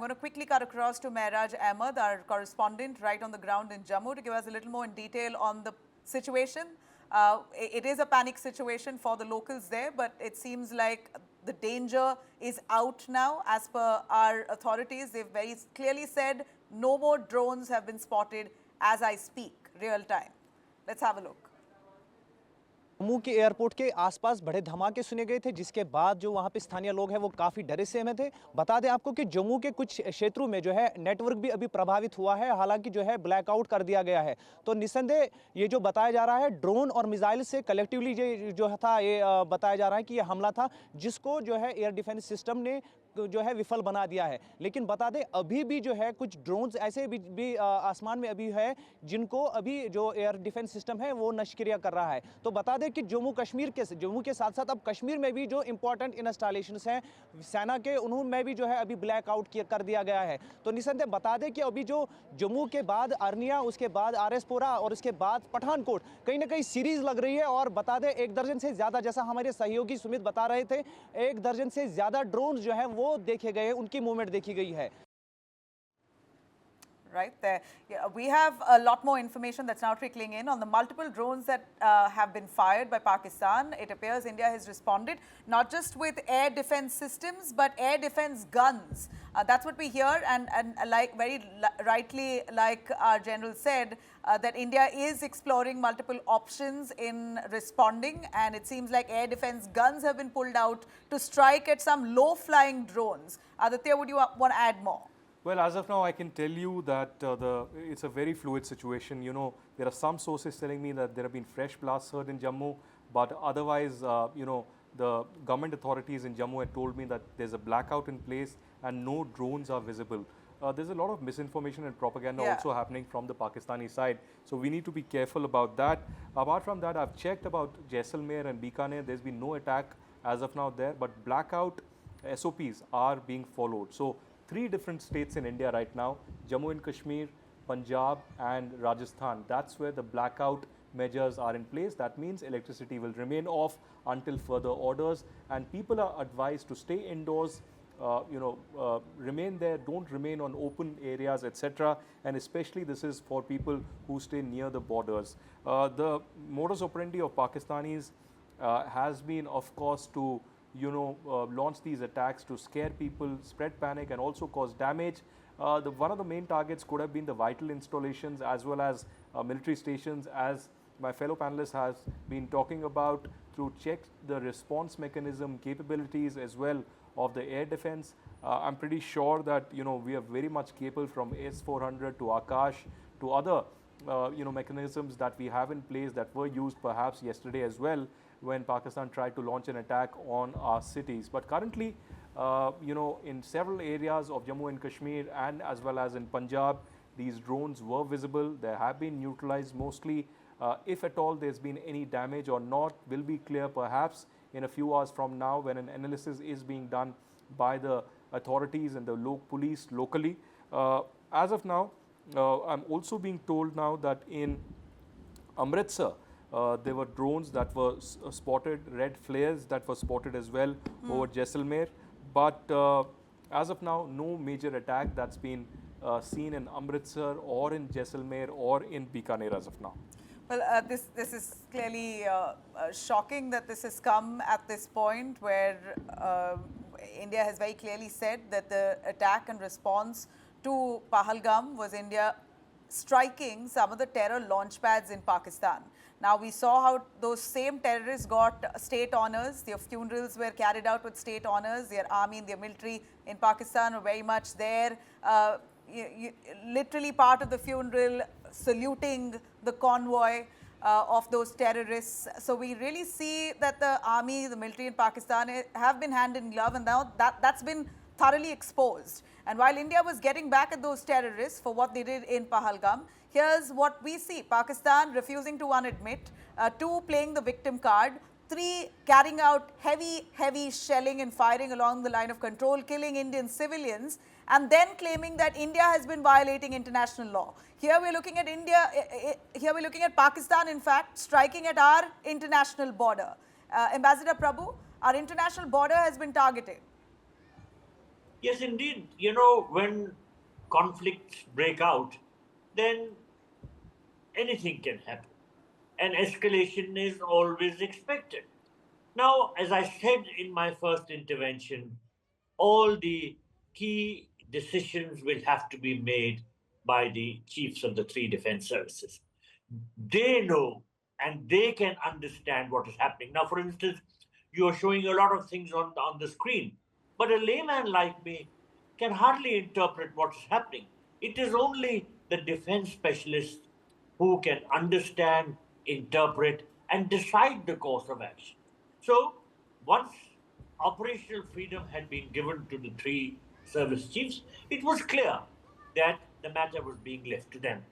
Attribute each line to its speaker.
Speaker 1: going to quickly cut across to Mehraj Ahmed, our correspondent right on the ground in Jammu, to give us a little more in detail on the situation. It is a panic situation for the locals there, but it seems like the danger is out now. As per our authorities, they've very clearly said no more drones have been spotted as I speak, real time. Let's have a look.
Speaker 2: Jammu के airport के आसपास बड़े धमाके सुने गए थे, जिसके बाद जो वहां पे स्थानीय लोग हैं वो काफी डरे सहमे थे। बता दें आपको कि जम्मू के कुछ क्षेत्रों में जो है नेटवर्क भी अभी प्रभावित हुआ है, हालांकि जो है ब्लैकआउट कर दिया गया है। तो निस्संदेह ये जो बताया जा रहा है ड्रोन और मिसाइल से कलेक्टिवली जो था ये बताया जा रहा है कि ये हमला था, जिसको जो है एयर डिफेंस सिस्टम ने जो है विफल बना दिया है। लेकिन बता दें अभी भी जो है कुछ ड्रोन्स ऐसे भी आसमान में अभी है जिनको अभी जो एयर डिफेंस सिस्टम है वो निष्क्रिय कर रहा है। तो बता दें कि जम्मू के साथ साथ अब कश्मीर में भी जो इंपॉर्टेंट इंस्टॉलेशंस हैं सेना के, उनमें भी जो है अभी ब्लैकआउट कर दिया गया है। तो निसंदेह बता दें कि अभी जो जम्मू के बाद अरनिया, उसके बाद RS-पुरा और उसके बाद पठानकोट कहीं ना कहीं सीरीज लग रही है। और बता दें 1 दर्जन से ज्यादा, जैसा हमारे सहयोगी सुमित बता रहे थे, 1 दर्जन से ज्यादा ड्रोन जो है वो देखे गए, उनकी मूवमेंट देखी गई है।
Speaker 1: Right there. Yeah, we have a lot more information that's now trickling in on the multiple drones that have been fired by Pakistan. It appears India has responded not just with air defense systems, but air defense guns. That's what we hear, and like very rightly, like our general said, that India is exploring multiple options in responding, and it seems like air defense guns have been pulled out to strike at some low-flying drones. Aditya, would you want to add more?
Speaker 3: Well, as of now, I can tell you that it's a very fluid situation. You know, there are some sources telling me that there have been fresh blasts heard in Jammu, but otherwise, you know, the government authorities in Jammu had told me that there's a blackout in place and no drones are visible. There's a lot of misinformation and propaganda also happening from the Pakistani side. So we need to be careful about that. Apart from that, I've checked about Jaisalmer and Bikaner. There's been no attack as of now there, but blackout SOPs are being followed. So 3 different states in India right now, Jammu and Kashmir, Punjab and Rajasthan. That's where the blackout measures are in place. That means electricity will remain off until further orders, and people are advised to stay indoors, remain there, don't remain on open areas, etc. And especially this is for people who stay near the borders. The modus operandi of Pakistanis has been, of course, to launch these attacks to scare people, spread panic and also cause damage. One of the main targets could have been the vital installations as well as military stations, as my fellow panelists has been talking about, to check the response mechanism capabilities as well of the air defense. I'm pretty sure that we are very much capable, from S-400 to Akash to other mechanisms that we have in place that were used perhaps yesterday as well when Pakistan tried to launch an attack on our cities. But currently, in several areas of Jammu and Kashmir and as well as in Punjab, these drones were visible. They have been neutralized mostly. If at all there's been any damage or not will be clear perhaps in a few hours from now, when an analysis is being done by the authorities and the police locally. As of now, I'm also being told now that in Amritsar, there were drones that were spotted, red flares that were spotted as well over Jaisalmer. But as of now, no major attack that's been seen in Amritsar or in Jaisalmer or in Bikaner as of now.
Speaker 1: Well, this is clearly shocking that this has come at this point where India has very clearly said that the attack and response to Pahalgam was India striking some of the terror launch pads in Pakistan. Now, we saw how those same terrorists got state honors. Their funerals were carried out with state honors. Their army and their military in Pakistan were very much there, literally part of the funeral, saluting the convoy of those terrorists. So we really see that the army, the military in Pakistan have been hand in glove, and now that's been thoroughly exposed. And while India was getting back at those terrorists for what they did in Pahalgam, here's what we see. Pakistan refusing to, 1, admit, 2, playing the victim card, 3, carrying out heavy shelling and firing along the line of control, killing Indian civilians, and then claiming that India has been violating international law. Here we're looking at here we're looking at Pakistan, in fact, striking at our international border. Ambassador Prabhu, our international border has been targeted.
Speaker 4: Yes, indeed. When conflicts break out, then anything can happen. And escalation is always expected. Now, as I said in my first intervention, all the key decisions will have to be made by the chiefs of the three defense services. They know and they can understand what is happening. Now, for instance, you are showing a lot of things on the screen, but a layman like me can hardly interpret what is happening. It is only the defense specialists who can understand, interpret, and decide the course of action. So, once operational freedom had been given to the three service chiefs, it was clear that the matter was being left to them.